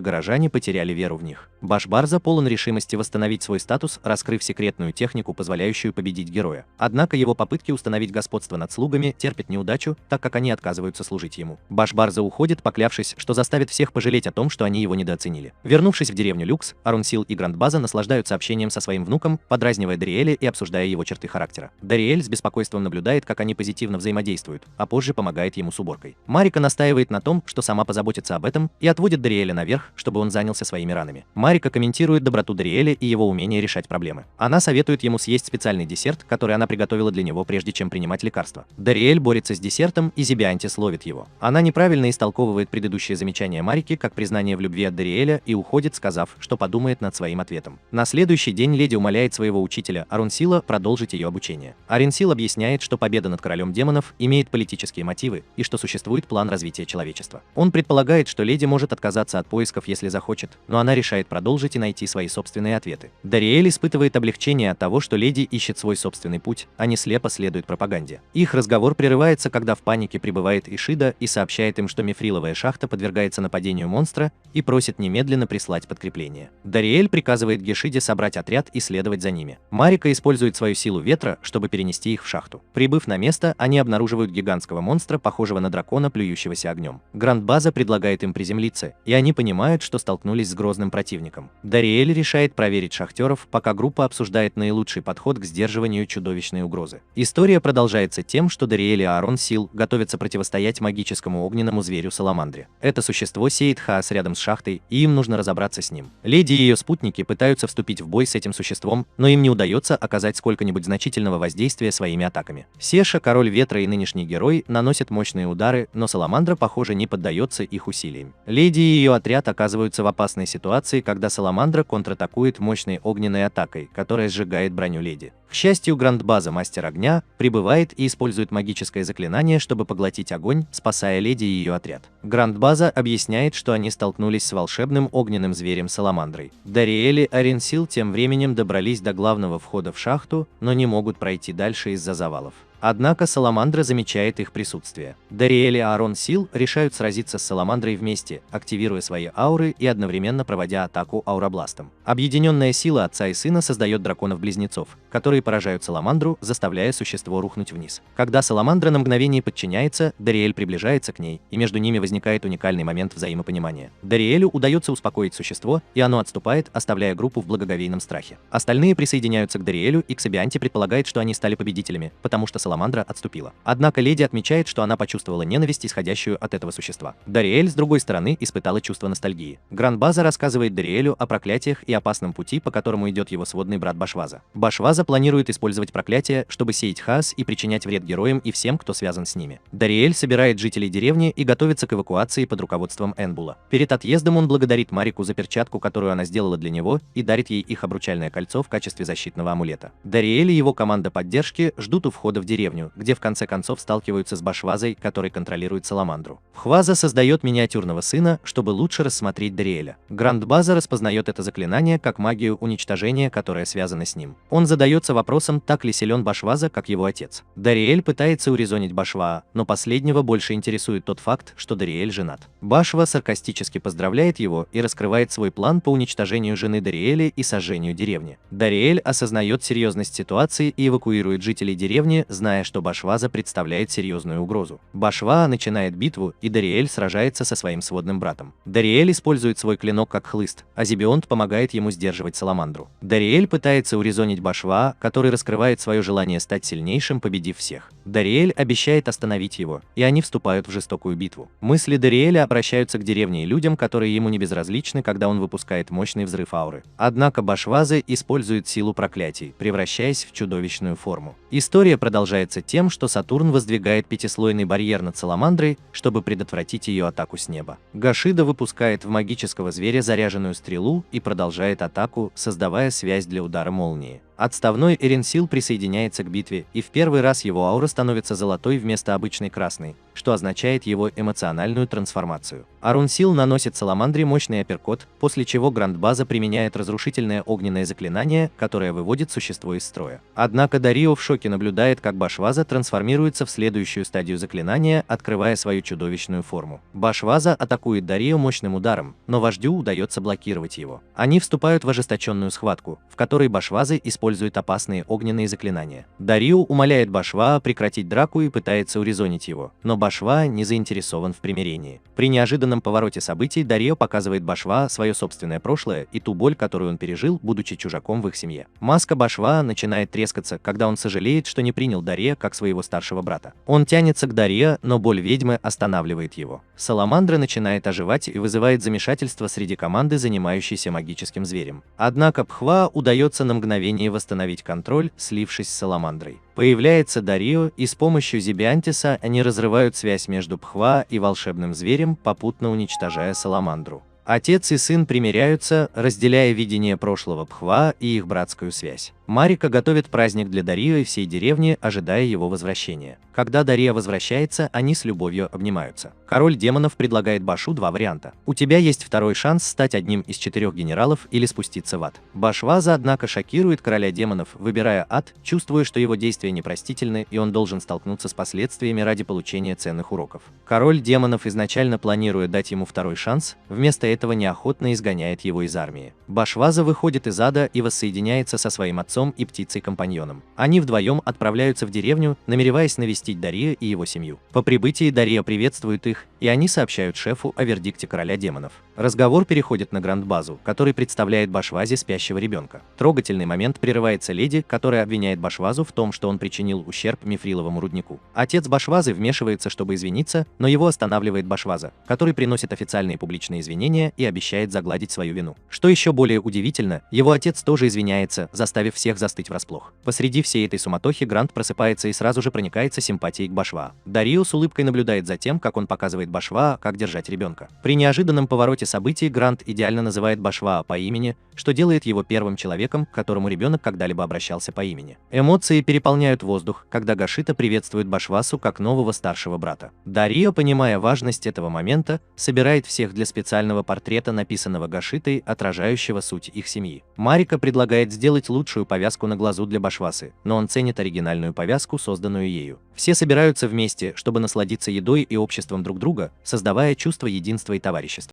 горожане потеряли веру в них. Башбарза полон решимости восстановить свой статус, раскрыв секретную технику, позволяющую победить героя. Однако его попытки установить господство над слугами терпят неудачу, так как они отказываются служить ему. Башбарза уходит, поклявшись, что заставит всех пожалеть о том, что они его недооценили. Вернувшись в деревню Люкс, Аренсил и Гран-База наслаждаются общением со своим внуком, подразнивая Дариэля и обсуждая его черты характера. Дариэль с беспокойством наблюдает, как они позитивно взаимодействуют, а позже помогает ему с уборкой. Марика настаивает на том, что сама позаботится об этом, и отводит Дариэля наверх, чтобы он занялся своими ранами. Марика комментирует доброту Дариэля и его умение решать проблемы. Она советует ему съесть специальный десерт, который она приготовила для него, прежде чем принимать лекарства. Дариэль борется с десертом, и Зебиантис ловит его. Она неправильно истолковывает предыдущее замечание Марики как признание в любви от Дариэля и уходит, сказав, что подумает над своим ответом. На следующий день леди умоляет своего учителя Аренсила продолжить ее обучение. Аренсил объясняет, что победа над королем демонов имеет политические мотивы и что существует план развития человечества. Он предполагает, что леди может отказаться от поисков, если захочет, но она решает продолжить и найти свои собственные ответы. Дариэль испытывает облегчение от того, что леди ищет свой собственный путь, а не слепо следует пропаганде. Их разговор прерывается, когда в панике прибывает Ишида и сообщает им, что мифриловая шахта подвергается нападению монстра и просит немедленно прислать подкрепление. Дариэль приказывает Гешиде собрать отряд и следовать за ними. Марика использует свою силу ветра, чтобы перенести их в шахту. Прибыв на место, они обнаруживают гигантского монстра, похожего на дракона, плюющегося огнем. Гранд-База предлагает им приземлиться, и они понимают, что столкнулись с грозным противником. Дариэль решает проверить шахтеров, пока группа обсуждает наилучший подход к сдерживанию чудовищной угрозы. История продолжается тем, что Дариэль и Аренсил готовятся противостоять магическому огненному зверю Саламандре. Это существо сеет хаос рядом с шахтой, и им нужно разобраться с ним. Леди и ее спутники пытаются вступить в бой с этим существом, но им не удается оказать сколько-нибудь значительного воздействия своими атаками. Сеша, король ветра и нынешний герой, наносят мощные удары, но Саламандра, похоже, не поддается их усилиям. Леди и ее отряд оказываются в опасной ситуации, когда Саламандра контратакует мощной огненной атакой, которая сжигает броню леди. К счастью, Гранд-База, мастер огня, прибывает и использует магическое заклинание, чтобы поглотить огонь, спасая леди и ее отряд. Гранд-База объясняет, что они столкнулись с волшебным огненным зверем Саламандрой. Дариэль и Аренсил тем временем добрались до главного входа в шахту, но не могут пройти дальше из-за завалов. Однако Саламандра замечает их присутствие. Дариэль и Аренсил решают сразиться с Саламандрой вместе, активируя свои ауры и одновременно проводя атаку ауробластом. Объединенная сила отца и сына создает драконов-близнецов, которые поражают Саламандру, заставляя существо рухнуть вниз. Когда Саламандра на мгновение подчиняется, Дариэль приближается к ней, и между ними возникает уникальный момент взаимопонимания. Дариэлю удается успокоить существо, и оно отступает, оставляя группу в благоговейном страхе. Остальные присоединяются к Дариэлю, и Ксебианти предполагает, что они стали победителями, потому что Саламандра отступила. Однако леди отмечает, что она почувствовала ненависть, исходящую от этого существа. Дариэль, с другой стороны, испытала чувство ностальгии. Гран-База рассказывает Дариэлю о проклятиях и опасном пути, по которому идет его сводный брат Башваза. Башваза планирует использовать проклятия, чтобы сеять хаос и причинять вред героям и всем, кто связан с ними. Дариэль собирает жителей деревни и готовится к эвакуации под руководством Энбула. Перед отъездом он благодарит Марику за перчатку, которую она сделала для него, и дарит ей их обручальное кольцо в качестве защитного амулета. Дариэль и его команда поддержки ждут у входа в деревню. деревню, где в конце концов сталкиваются с Башвазой, который контролирует Саламандру. Пхваза создает миниатюрного сына, чтобы лучше рассмотреть Дариэля. Грандбаза распознает это заклинание как магию уничтожения, которая связана с ним. Он задается вопросом, так ли силен Башваза, как его отец. Дариэль пытается урезонить Башваа, но последнего больше интересует тот факт, что Дариэль женат. Башва саркастически поздравляет его и раскрывает свой план по уничтожению жены Дариэля и сожжению деревни. Дариэль осознает серьезность ситуации и эвакуирует жителей деревни, зная, что Башваза представляет серьезную угрозу. Башваа начинает битву, и Дариэль сражается со своим сводным братом. Дариэль использует свой клинок как хлыст, а Зебионт помогает ему сдерживать Саламандру. Дариэль пытается урезонить Башваа, который раскрывает свое желание стать сильнейшим, победив всех. Дариэль обещает остановить его, и они вступают в жестокую битву. Мысли Дариэля обращаются к деревне и людям, которые ему не безразличны, когда он выпускает мощный взрыв ауры. Однако Башваза использует силу проклятий, превращаясь в чудовищную форму. История продолжается тем, что Сатурн воздвигает пятислойный барьер над Саламандрой, чтобы предотвратить ее атаку с неба. Гашида выпускает в магического зверя заряженную стрелу и продолжает атаку, создавая связь для удара молнии. Отставной Эренсил присоединяется к битве, и в первый раз его аура становится золотой вместо обычной красной, что означает его эмоциональную трансформацию. Арунсил наносит Саламандре мощный апперкот, после чего Грандбаза применяет разрушительное огненное заклинание, которое выводит существо из строя. Однако Дарио в шоке наблюдает, как Башваза трансформируется в следующую стадию заклинания, открывая свою чудовищную форму. Башваза атакует Дарио мощным ударом, но вождю удается блокировать его. Они вступают в ожесточенную схватку, в которой Башваза использует опасные огненные заклинания. Дарио умоляет Башваа прекратить драку и пытается урезонить его, но Башваа не заинтересован в примирении. При неожиданном повороте событий Дарио показывает Башваа свое собственное прошлое и ту боль, которую он пережил, будучи чужаком в их семье. Маска Башваа начинает трескаться, когда он сожалеет, что не принял Дарио как своего старшего брата. Он тянется к Дарио, но боль ведьмы останавливает его. Саламандра начинает оживать и вызывает замешательство среди команды, занимающейся магическим зверем. Однако Пхва удается на мгновение восстановить контроль, слившись с Саламандрой. Появляется Дарио, и с помощью Зебиантиса они разрывают связь между Пхва и волшебным зверем, попутно уничтожая Саламандру. Отец и сын примиряются, разделяя видение прошлого Пхва и их братскую связь. Марика готовит праздник для Дарио и всей деревни, ожидая его возвращения. Когда Дарио возвращается, они с любовью обнимаются. Король демонов предлагает Башу два варианта. У тебя есть второй шанс стать одним из 4 генералов или спуститься в ад. Башваза, однако, шокирует короля демонов, выбирая ад, чувствуя, что его действия непростительны и он должен столкнуться с последствиями ради получения ценных уроков. Король демонов, изначально планируя дать ему второй шанс, вместо этого неохотно изгоняет его из армии. Башваза выходит из ада и воссоединяется со своим отцом и птицей-компаньоном. Они вдвоем отправляются в деревню, намереваясь навестить Дарио и его семью. По прибытии Дарио приветствует их, и они сообщают шефу о вердикте короля демонов. Разговор переходит на Грандбазу, который представляет Башвазе спящего ребенка. Трогательный момент прерывается леди, которая обвиняет Башвазу в том, что он причинил ущерб мифриловому руднику. Отец Башвазы вмешивается, чтобы извиниться, но его останавливает Башваза, который приносит официальные публичные извинения и обещает загладить свою вину. Что еще более удивительно, его отец тоже извиняется, заставив всех застыть врасплох. Посреди всей этой суматохи Грант просыпается и сразу же проникается симпатией к Башваа. Дарио с улыбкой наблюдает за тем, как он показывает Башваа, как держать ребенка. При неожиданном повороте событий Грант идеально называет Башваа по имени, что делает его первым человеком, к которому ребенок когда-либо обращался по имени. Эмоции переполняют воздух, когда Гашита приветствует Башвасу как нового старшего брата. Дарио, понимая важность этого момента, собирает всех для специального портрета, написанного Гашитой, отражающего суть их семьи. Марика предлагает сделать лучшую повязку на глазу для Башвасы, но он ценит оригинальную повязку, созданную ею. Все собираются вместе, чтобы насладиться едой и обществом друг друга, создавая чувство единства и товарищества.